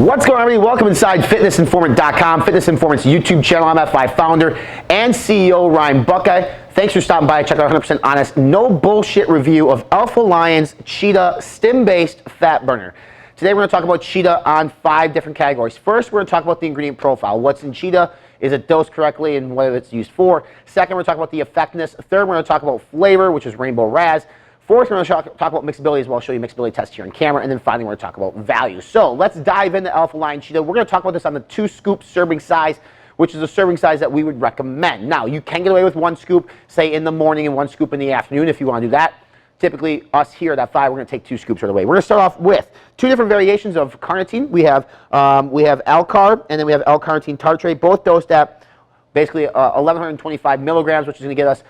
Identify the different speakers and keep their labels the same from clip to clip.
Speaker 1: What's going on, everybody? Welcome inside fitnessinformant.com, Fitness Informant's YouTube channel. I'm F5 founder and CEO Ryan Buckeye. Thanks for stopping by. Check out 100% honest, no bullshit review of Alpha Lion's Cheetah stim-based fat burner. Today we're going to talk about Cheetah on 5 different categories. First, we're going to talk about the ingredient profile. What's in Cheetah? Is it dosed correctly and what it's used for? Second, we're going to talk about the effectiveness. Third, we're going to talk about flavor, which is Rainbow Raz. Fourth, we're going to talk about mixability as well. I'll show you mixability test here on camera. And then finally, we're going to talk about value. So let's dive into Alpha Lion Cheetah. We're going to talk about this on the 2-scoop serving size, which is a serving size that we would recommend. Now, you can get away with 1 scoop, say in the morning and 1 scoop in the afternoon if you want to do that. Typically, us here at F5, we're going to take 2 scoops right away. We're going to start off with 2 different variations of carnitine. We have L-carb, and then we have L-carnitine tartrate, both dosed at basically 1,125 milligrams, which is going to get us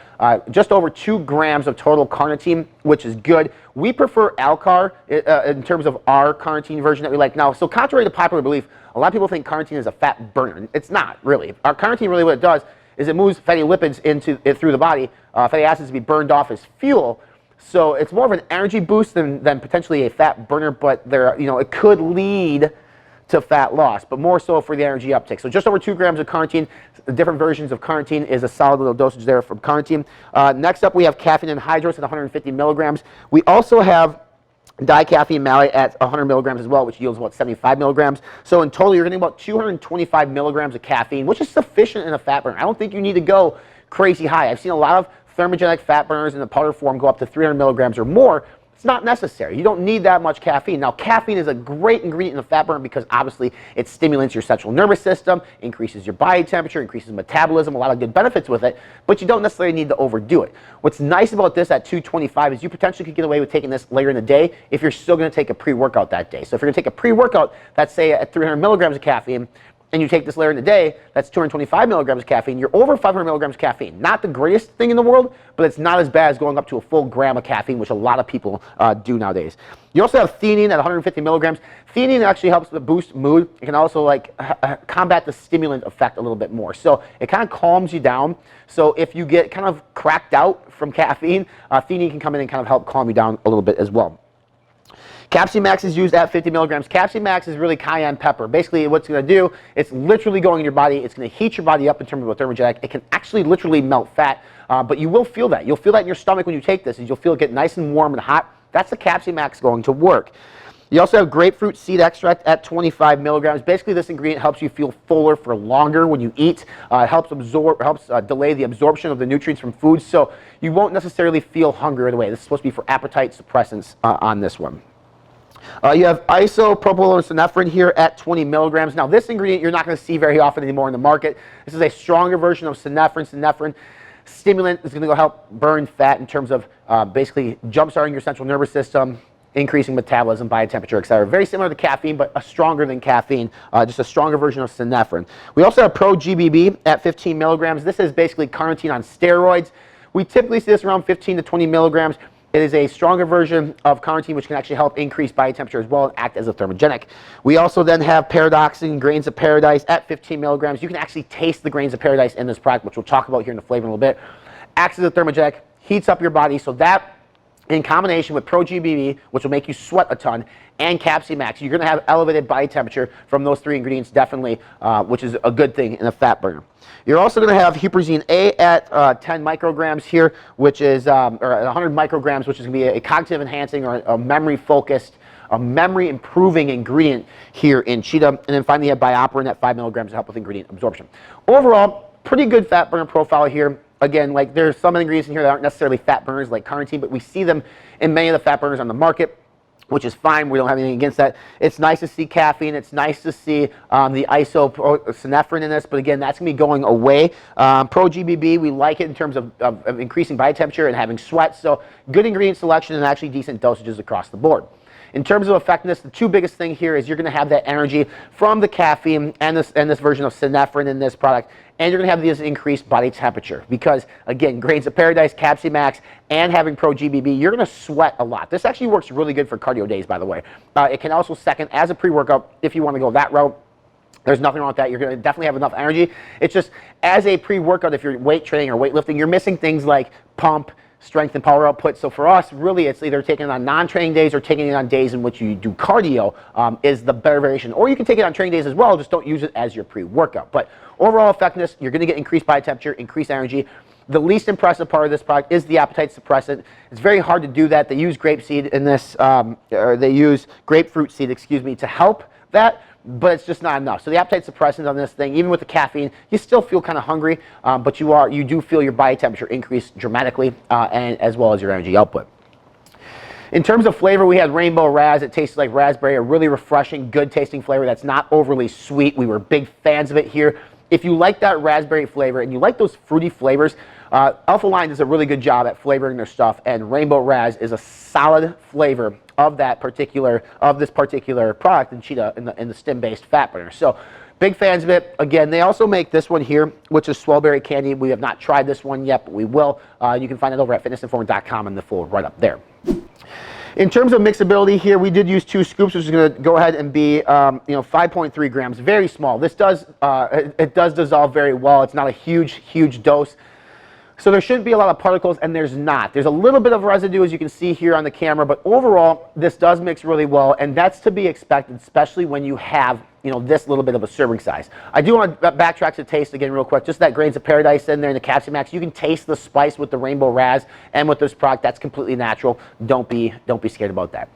Speaker 1: just over 2 grams of total carnitine, which is good. We prefer L-carb in terms of our carnitine version that we like now. So contrary to popular belief, a lot of people think carnitine is a fat burner. It's not, really. Our carnitine, really what it does is it moves fatty lipids through the body, fatty acids to be burned off as fuel. So it's more of an energy boost than potentially a fat burner, but it could lead to fat loss, but more so for the energy uptake. So just over 2 grams of carnitine. The different versions of carnitine is a solid little dosage there from carnitine. Next up, we have caffeine anhydrous at 150 milligrams. We also have dicaffeine malate at 100 milligrams as well, which yields about 75 milligrams. So in total, you're getting about 225 milligrams of caffeine, which is sufficient in a fat burner. I don't think you need to go crazy high. I've seen a lot of thermogenic fat burners in the powder form go up to 300 milligrams or more. It's not necessary. You don't need that much caffeine. Now, caffeine is a great ingredient in a fat burner because obviously it stimulates your central nervous system, increases your body temperature, increases metabolism, a lot of good benefits with it, but you don't necessarily need to overdo it. What's nice about this at 225 is you potentially could get away with taking this later in the day if you're still going to take a pre-workout that day. So if you're going to take a pre-workout, that's say at 300 milligrams of caffeine, and you take this later in the day, that's 225 milligrams of caffeine, you're over 500 milligrams of caffeine. Not the greatest thing in the world, but it's not as bad as going up to a full gram of caffeine, which a lot of people do nowadays. You also have theanine at 150 milligrams. Theanine actually helps to boost mood. It can also combat the stimulant effect a little bit more. So it kind of calms you down. So if you get kind of cracked out from caffeine, theanine can come in and kind of help calm you down a little bit as well. Capsi Max is used at 50 milligrams. Capsi Max is really cayenne pepper. Basically, what it's going to do, it's literally going in your body. It's going to heat your body up in terms of a thermogenic. It can actually literally melt fat, but you will feel that. You'll feel that in your stomach when you take this. You'll feel it get nice and warm and hot. That's the Capsi Max going to work. You also have grapefruit seed extract at 25 milligrams. Basically, this ingredient helps you feel fuller for longer when you eat. It helps delay the absorption of the nutrients from food, so you won't necessarily feel hunger right away. This is supposed to be for appetite suppressants on this one. You have isopropyl here at 20 milligrams. Now, this ingredient you're not going to see very often anymore in the market. This is a stronger version of synephrine. Synephrine stimulant is going to go help burn fat in terms of basically jump-starting your central nervous system, increasing metabolism, body temperature, etc. Very similar to caffeine, but stronger than caffeine, just a stronger version of synephrine. We also have Pro-GBB at 15 milligrams. This is basically carnitine on steroids. We typically see this around 15 to 20 milligrams. It is a stronger version of carnitine, which can actually help increase body temperature as well and act as a thermogenic. We also then have paradoxine, grains of paradise at 15 milligrams. You can actually taste the grains of paradise in this product, which we'll talk about here in the flavor in a little bit. Acts as a thermogenic, heats up your body, so that in combination with Pro-GBB, which will make you sweat a ton, and Capsi Max, you're going to have elevated body temperature from those 3 ingredients, definitely, which is a good thing in a fat burner. You're also going to have huperzine A at 10 micrograms here, which is, or at 100 micrograms, which is going to be a cognitive enhancing or a memory focused, a memory improving ingredient here in Cheetah. And then finally, you have bioperin at 5 milligrams to help with ingredient absorption. Overall, pretty good fat burner profile here. Again, there's some ingredients in here that aren't necessarily fat burners like carnitine, but we see them in many of the fat burners on the market, which is fine. We don't have anything against that. It's nice to see caffeine. It's nice to see the isopropyl in this, but again, that's going to be going away. Pro-GBB, we like it in terms of increasing body temperature and having sweat, so good ingredient selection and actually decent dosages across the board. In terms of effectiveness, the 2 biggest things here is you're going to have that energy from the caffeine and this version of synephrine in this product, and you're going to have this increased body temperature because, again, grains of paradise, Capsi Max, and having Pro-GBB, you're going to sweat a lot. This actually works really good for cardio days, by the way. It can also second as a pre-workout if you want to go that route. There's nothing wrong with that. You're going to definitely have enough energy. It's just as a pre-workout, if you're weight training or weightlifting, you're missing things like pump, strength and power output. So for us, really, it's either taking it on non-training days or taking it on days in which you do cardio is the better variation. Or you can take it on training days as well, just don't use it as your pre-workout. But overall effectiveness, you're going to get increased body temperature, increased energy. The least impressive part of this product is the appetite suppressant. It's very hard to do that. They use grapeseed in this, or they use grapefruit seed, excuse me, to help that, but it's just not enough. So the appetite suppressant on this thing, even with the caffeine, you still feel kind of hungry, but you do feel your body temperature increase dramatically, and as well as your energy output. In terms of flavor, we had Rainbow Raz. It tastes like raspberry, a really refreshing, good tasting flavor that's not overly sweet. We were big fans of it here. If you like that raspberry flavor and you like those fruity flavors, Alpha Lion does a really good job at flavoring their stuff, and Rainbow Raz is a solid flavor of this particular product in Cheetah, in the stem-based fat burner. So big fans of it. Again, they also make this one here, which is swellberry candy. We have not tried this one yet, but we will. You can find it over at fitnessinformant.com in the full write-up there. In terms of mixability here, we did use 2 scoops, which is going to go ahead and be 5.3 grams, very small. This does it does dissolve very well. It's not a huge dose. So there shouldn't be a lot of particles, and there's not. There's a little bit of residue, as you can see here on the camera, but overall, this does mix really well, and that's to be expected, especially when you have this little bit of a serving size. I do want to backtrack to taste again real quick. Just that Grains of Paradise in there in the Capsule Max. You can taste the spice with the Rainbow Raz and with this product. That's completely natural. Don't be scared about that.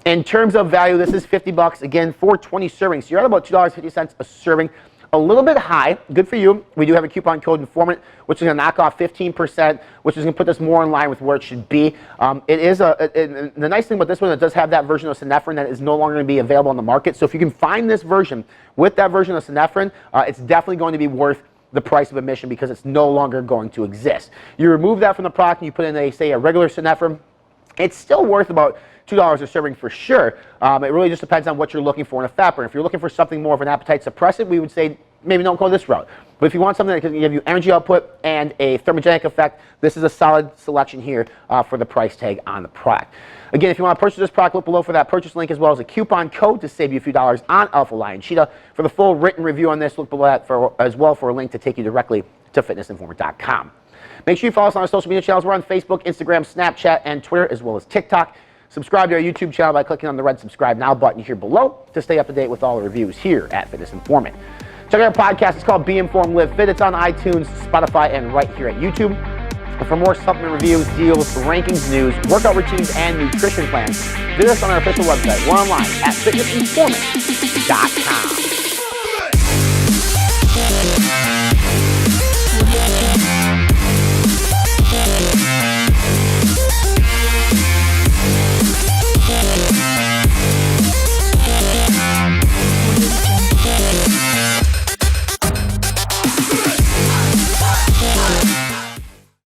Speaker 1: In terms of value, this is $50 again for 20 servings. So you're at about $2.50 a serving. A little bit high, good for you. We do have a coupon code Informant, which is going to knock off 15%, which is going to put this more in line with where it should be. The nice thing about this one, it does have that version of Synephrine that is no longer going to be available on the market. So if you can find this version with that version of Synephrine, it's definitely going to be worth the price of admission because it's no longer going to exist. You remove that from the product and you put in, a regular Synephrine, it's still worth about $2 a serving for sure. It really just depends on what you're looking for in a fat burner. If you're looking for something more of an appetite suppressant, we would say maybe don't go this route. But if you want something that can give you energy output and a thermogenic effect, this is a solid selection here for the price tag on the product. Again, if you want to purchase this product, look below for that purchase link as well as a coupon code to save you a few dollars on Alpha Lion Cheetah. For the full written review on this, look below that as well for a link to take you directly to fitnessinformant.com. Make sure you follow us on our social media channels. We're on Facebook, Instagram, Snapchat, and Twitter, as well as TikTok. Subscribe to our YouTube channel by clicking on the red subscribe now button here below to stay up to date with all the reviews here at Fitness Informant. Check out our podcast. It's called Be Informed, Live Fit. It's on iTunes, Spotify, and right here at YouTube. And for more supplement reviews, deals, rankings, news, workout routines, and nutrition plans, visit us on our official website. We're online at fitnessinformant.com.